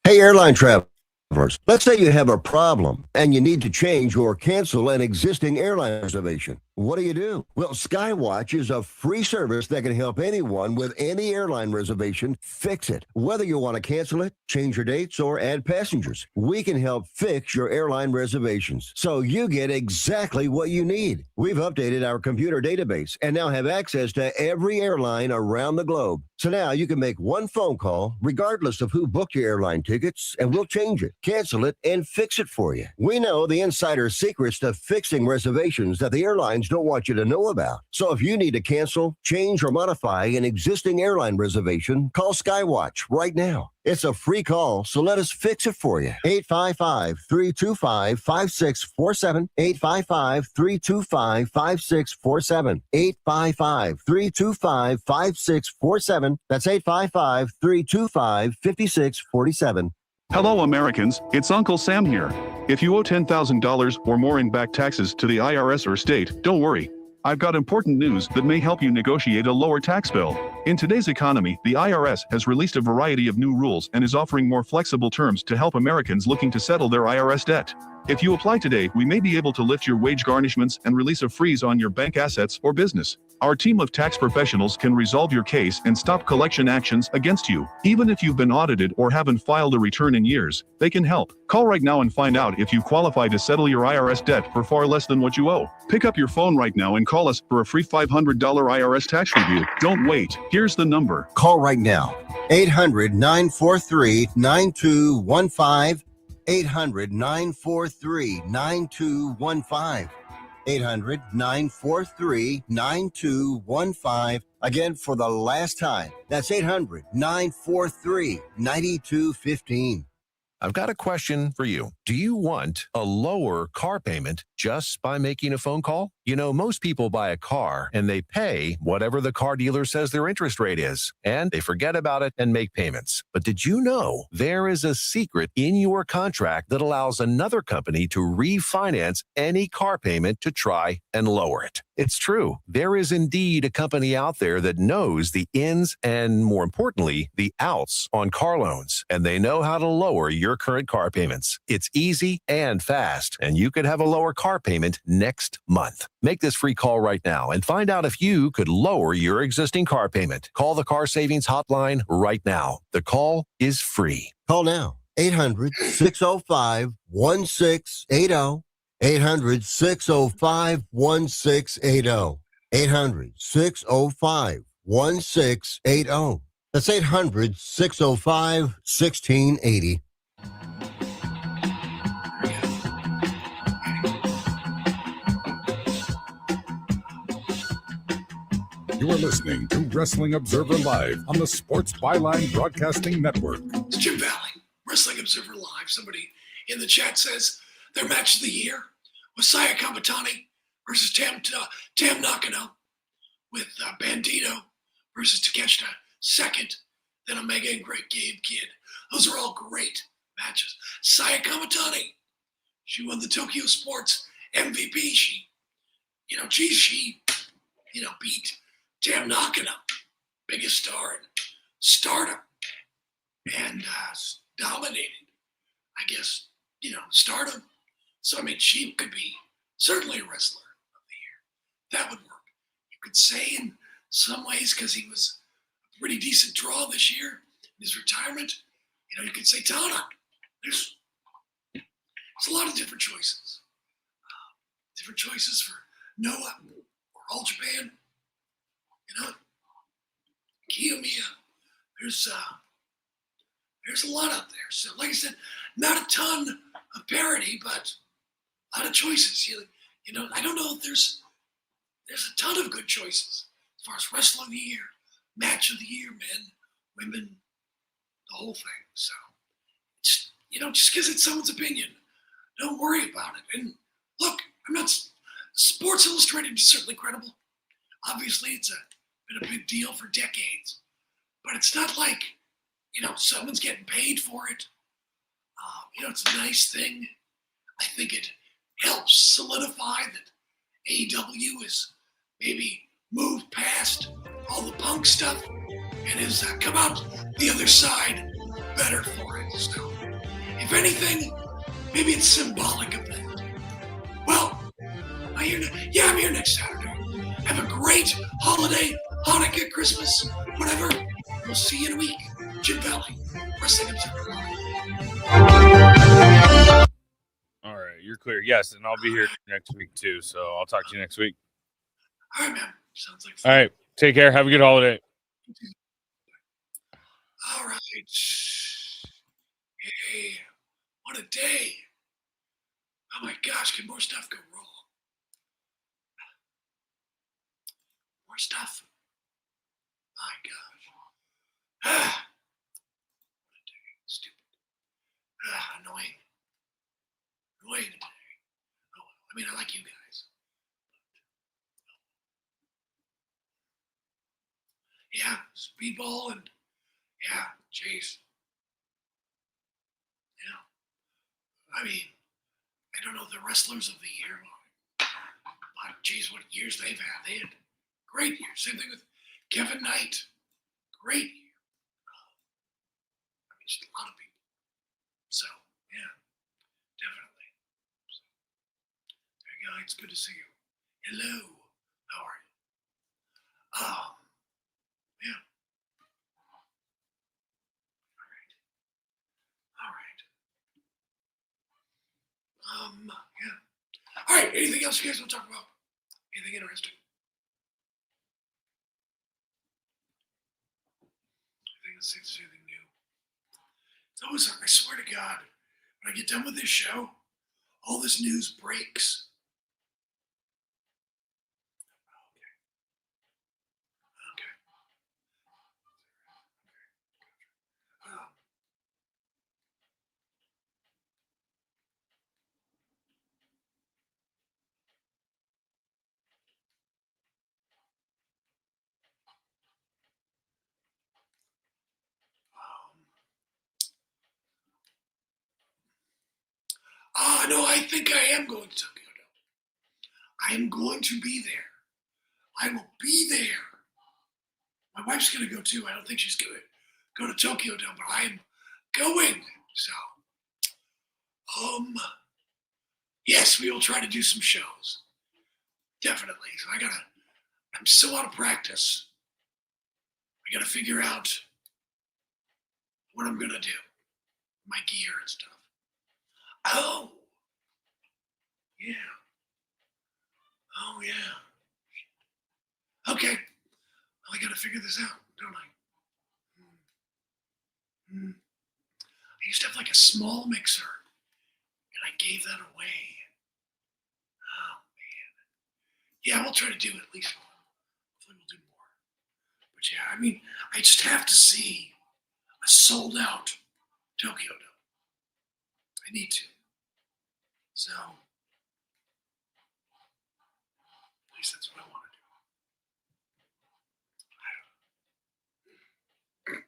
Hey, airline travelers, let's say you have a problem and you need to change or cancel an existing airline reservation. What do? Well, Skywatch is a free service that can help anyone with any airline reservation fix it. Whether you want to cancel it, change your dates, or add passengers, we can help fix your airline reservations so you get exactly what you need. We've updated our computer database and now have access to every airline around the globe. So now you can make one phone call regardless of who booked your airline tickets, and we'll change it, cancel it, and fix it for you. We know the insider secrets to fixing reservations that the airlines don't want you to know about. So if you need to cancel, change, or modify an existing airline reservation, call Skywatch right now. It's a free call, so let us fix it for you. 855-325-5647. 855-325-5647. 855-325-5647. That's 855-325-5647. Hello, Americans. It's Uncle Sam here. If you owe $10,000 or more in back taxes to the IRS or state, don't worry. I've got important news that may help you negotiate a lower tax bill. In today's economy, the IRS has released a variety of new rules and is offering more flexible terms to help Americans looking to settle their IRS debt. If you apply today, we may be able to lift your wage garnishments and release a freeze on your bank assets or business. Our team of tax professionals can resolve your case and stop collection actions against you. Even if you've been audited or haven't filed a return in years, they can help. Call right now and find out if you qualify to settle your IRS debt for far less than what you owe. Pick up your phone right now and call us for a free $500 IRS tax review. Don't wait. Here's the number. Call right now. 800-943-9215. 800-943-9215. 800-943-9215. Again, for the last time, that's 800-943-9215. I've got a question for you. Do you want a lower car payment just by making a phone call? You know, most people buy a car and they pay whatever the car dealer says their interest rate is, and they forget about it and make payments. But did you know there is a secret in your contract that allows another company to refinance any car payment to try and lower it? It's true. There is indeed a company out there that knows the ins and, more importantly, the outs on car loans, and they know how to lower your current car payments. It's easy and fast, and you could have a lower car payment next month. Make this free call right now and find out if you could lower your existing car payment. Call the Car Savings Hotline right now. The call is free. Call now. 800-605-1680. 800-605-1680. 800-605-1680. That's 800-605-1680. You are listening to Wrestling Observer Live on the Sports Byline Broadcasting Network. It's Jim Valley, Wrestling Observer Live. Somebody in the chat says their match of the year was Saya Kamatani versus Tam Nakano, with Bandito versus Takeshita second, then Omega and Great Gabe Kid. Those are all great matches. Saya Kamatani, she won the Tokyo Sports MVP. She beat Tam Nakano, biggest star in Stardom, and dominated, I guess, Stardom. So, I mean, she could be certainly a wrestler of the year. That would work. You could say in some ways, because he was a pretty decent draw this year in his retirement, you could say Tana. There's a lot of different choices. Different choices for Noah or All Japan. Kiyomiya. There's a lot out there. So, like I said, not a ton of parity, but a lot of choices. I don't know if there's a ton of good choices as far as wrestler of the year, match of the year, men, women, the whole thing. So, just because it's someone's opinion, don't worry about it. And look, Sports Illustrated is certainly credible. Obviously, it's been a big deal for decades, but it's not like, someone's getting paid for it. It's a nice thing. I think it helps solidify that AEW is maybe moved past all the punk stuff and has come out the other side better for it. So, if anything, maybe it's symbolic of that. Well, I'm here next Saturday. Have a great holiday, Hanukkah, Christmas, whatever. We'll see you in a week. Jim Valley, Wrestling Observer. All right, you're clear. Yes, and I'll be here next week too. So I'll talk to you next week. All right, man. Sounds like fun. All right, take care. Have a good holiday. All right. Hey, what a day. Oh my gosh, can more stuff go wrong? More stuff. My gosh. What a day. Stupid. Annoying. Annoying today. Oh, I mean, I like you guys. Yeah, speedball and jeez. Yeah. I mean, I don't know the wrestlers of the year, but geez, what years they've had. They had great years. Same thing with Kevin Knight. Great year. I mean, just a lot of people. So, yeah, definitely. So, there you go. It's good to see you. Hello. How are you? Yeah. All right. Yeah. All right. Anything else you guys want to talk about? Anything interesting? See if there's anything new. It's always, I swear to God, when I get done with this show, all this news breaks. No, I think I am going to Tokyo Dome. I am going to be there. I will be there. My wife's going to go too. I don't think she's going to go to Tokyo Dome, but I am going. So, yes, we will try to do some shows. Definitely. So I'm so out of practice. I gotta figure out what I'm gonna do. My gear and stuff. Oh. Yeah. Oh, yeah. Okay. Well, I gotta figure this out, don't I? I used to have like a small mixer, and I gave that away. Oh, man. Yeah, we'll try to do at least one. Hopefully we'll do more. But yeah, I mean, I just have to see a sold out Tokyo Dome. I need to. So, at least that's what I want to do.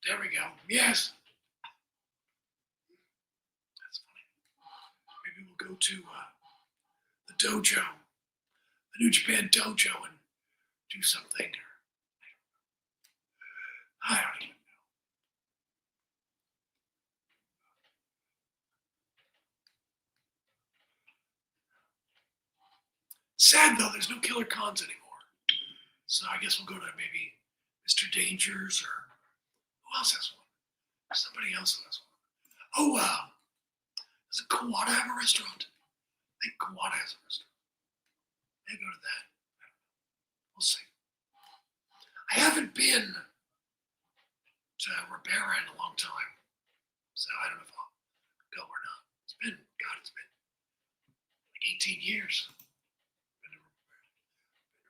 There we go. Yes. That's funny. Maybe we'll go to the dojo, the New Japan dojo, and do something. I don't even know. Sad though, there's no Killer Cons anymore. So I guess we'll go to maybe Mr. Dangers, or who else has one? Somebody else has one. Oh, does Kawada have a restaurant? I think Kawada has a restaurant. Maybe go to that. We'll see. I haven't been to Ribera in a long time, so I don't know if I'll go or not. It's been like 18 years. Been to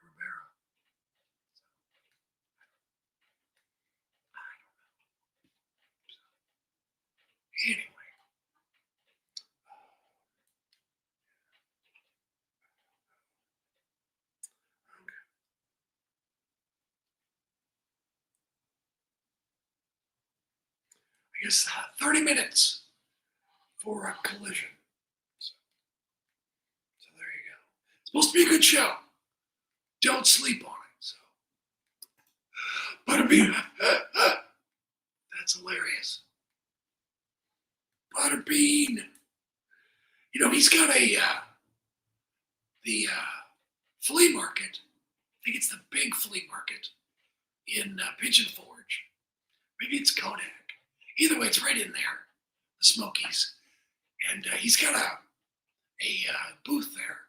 Ribera. I don't know. Anyway. I guess 30 minutes for a collision. So there you go. It's supposed to be a good show. Don't sleep on it. So, Butterbean, that's hilarious. Butterbean, you know, he's got the flea market. I think it's the big flea market in Pigeon Forge. Maybe it's Kodak. Either way, it's right in there, the Smokies. And he's got a booth there.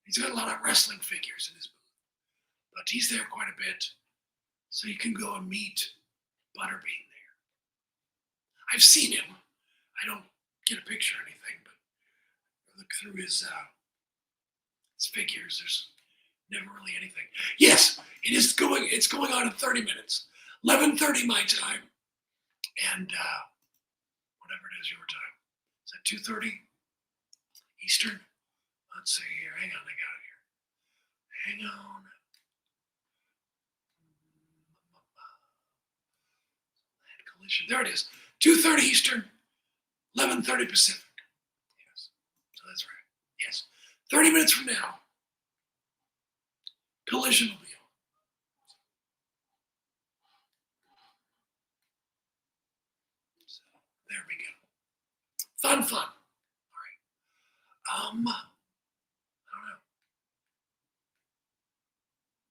He's got a lot of wrestling figures in his booth. But he's there quite a bit. So you can go and meet Butterbean there. I've seen him. I don't get a picture or anything, but I look through his figures. There's never really anything. Yes, it's going on in 30 minutes. 11:30 my time. And whatever it is your time. Is that 2:30 Eastern? Let's see here. Hang on, I got it here. Hang on. Land collision. There it is. 2:30 Eastern, 11:30 Pacific. Yes. So that's right. Yes. 30 minutes from now, collision will be on. There we go. Fun. All right. I don't know.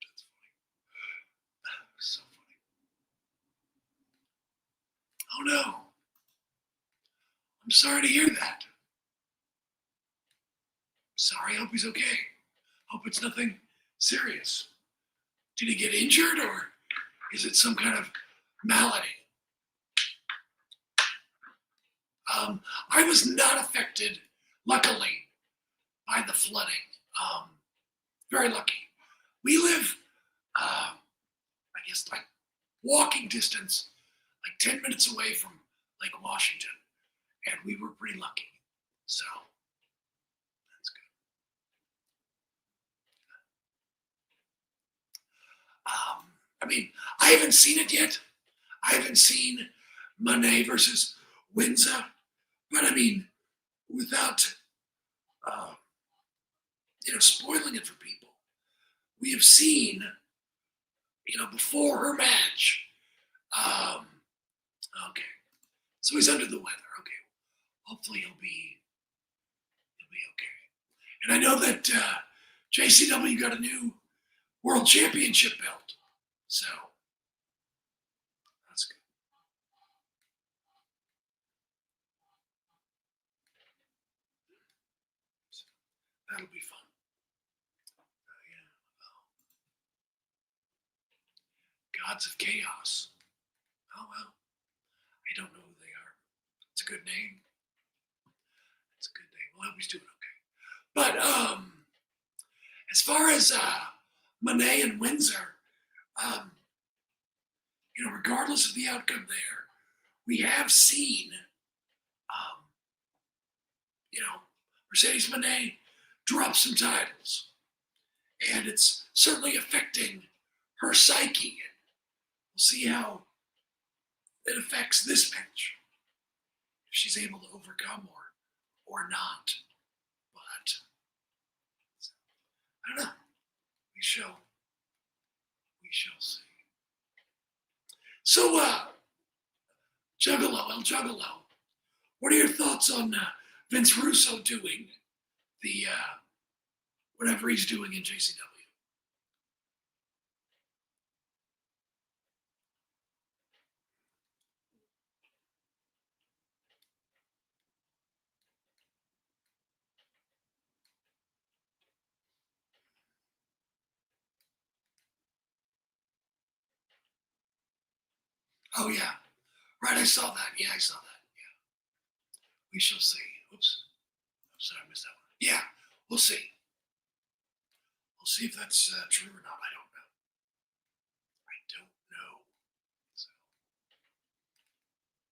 That's funny. So funny. Oh no. I'm sorry to hear that. Sorry, I hope he's okay. Hope it's nothing serious. Did he get injured, or is it some kind of malady? I was not affected, luckily, by the flooding. Very lucky. We live, I guess, like walking distance, like 10 minutes away from Lake Washington, and we were pretty lucky. So that's good. I mean, I haven't seen it yet. I haven't seen Monet versus Windsor. But I mean, without spoiling it for people. We have seen, before her match. Okay, so he's under the weather. Okay, hopefully he'll be okay. And I know that JCW got a new world championship belt, so that's good. So that'll be fun. Gods of Chaos. Oh well, I don't know who they are. It's a good name. It's a good name. Well, I hope he's doing okay. But as far as Monet and Windsor, regardless of the outcome there, we have seen, Mercedes Monet drop some titles, and it's certainly affecting her psyche. We'll see how it affects this match, if she's able to overcome or not. But I don't know. We shall see. So, Juggalo, El Juggalo, what are your thoughts on Vince Russo doing the whatever he's doing in JCW? Oh yeah, right. I saw that. Yeah, I saw that. Yeah, we shall see. Oops, sorry, I missed that one. Yeah, we'll see. We'll see if that's true or not. I don't know. So,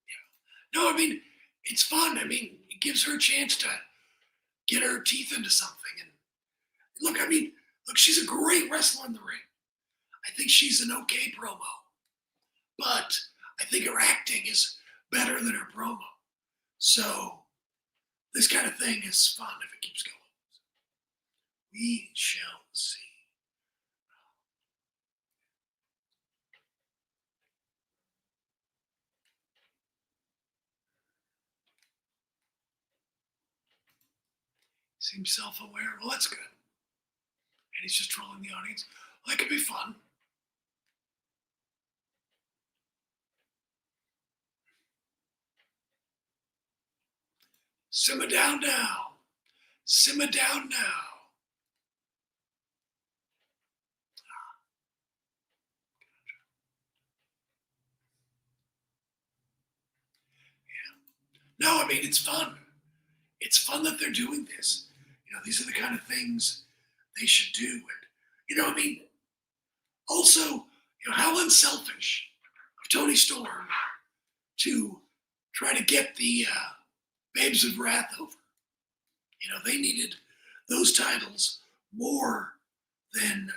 yeah. No, I mean, it's fun. I mean, it gives her a chance to get her teeth into something. And look, she's a great wrestler in the ring. I think she's an okay promo. But I think her acting is better than her promo. So this kind of thing is fun if it keeps going. We shall see. Seems self-aware. Well, that's good. And he's just trolling the audience. Well, that could be fun. Simmer down now. Simmer down now. Yeah. No, I mean, it's fun. It's fun that they're doing this. These are the kind of things they should do. And, also, how unselfish of Tony Storm to try to get the Babes of Wrath over. They needed those titles more than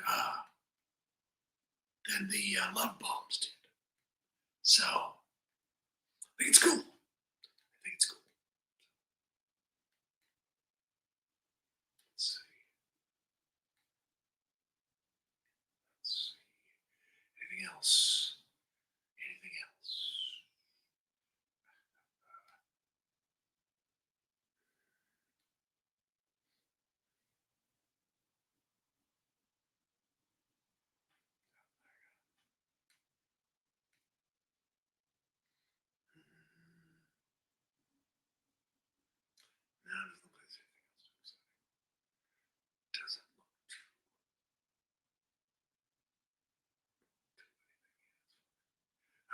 the Love Bombs did. So I think it's cool. Let's see. Anything else?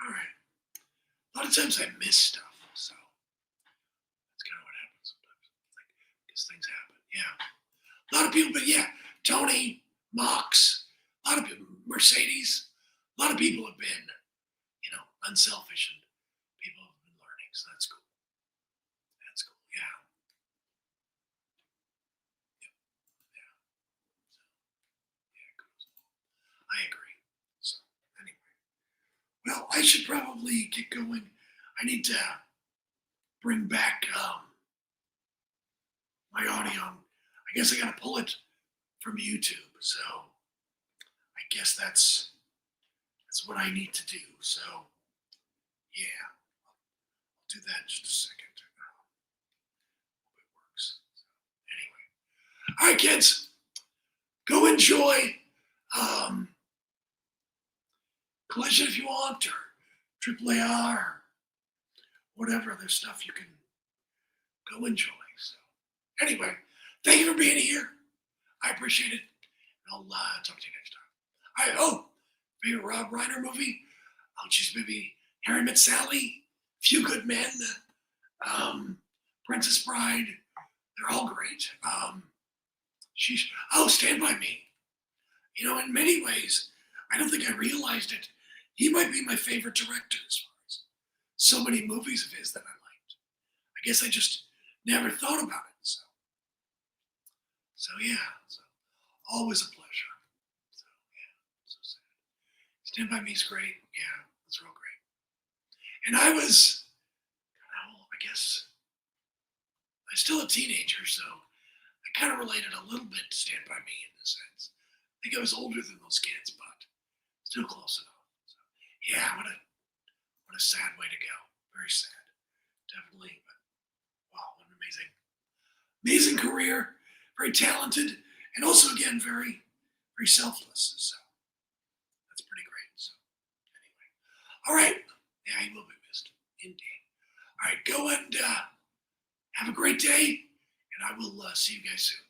All right. A lot of times I miss stuff, so that's kind of what happens sometimes. Because things happen. Yeah. A lot of people, but yeah, Tony, Mox, a lot of people, Mercedes, a lot of people have been, unselfish, and people have been learning, so that's cool. That's cool. Yeah. Yeah. So, yeah, cool. I agree. So anyway. Well, I should probably get going. I need to bring back my audio. I'm guess I got to pull it from YouTube. So I guess that's what I need to do. So yeah, I'll do that in just a second. Hope it works. So, anyway, all right, kids, go enjoy Collision if you want, or AAAR, or whatever other stuff you can go enjoy. So anyway, thank you for being here. I appreciate it. I'll talk to you next time. Favorite Rob Reiner movie? I'll choose maybe Harry Met Sally, Few Good Men, Princess Bride. They're all great. Stand By Me. You know, in many ways, I don't think I realized it. He might be my favorite director as far as so many movies of his that I liked. I guess I just never thought about it. So yeah. So always a pleasure. So yeah, so sad. Stand By Me is great. Yeah, it's real great. And I was, I guess, I'm still a teenager, so I kind of related a little bit to Stand By Me in this sense. I think I was older than those kids, but still close enough. So, yeah, what a sad way to go. Very sad, definitely. But wow, what an amazing career. Very talented, and also again very, very selfless. So that's pretty great. So anyway, all right. Yeah, he will be missed indeed. All right, go and have a great day, and I will see you guys soon.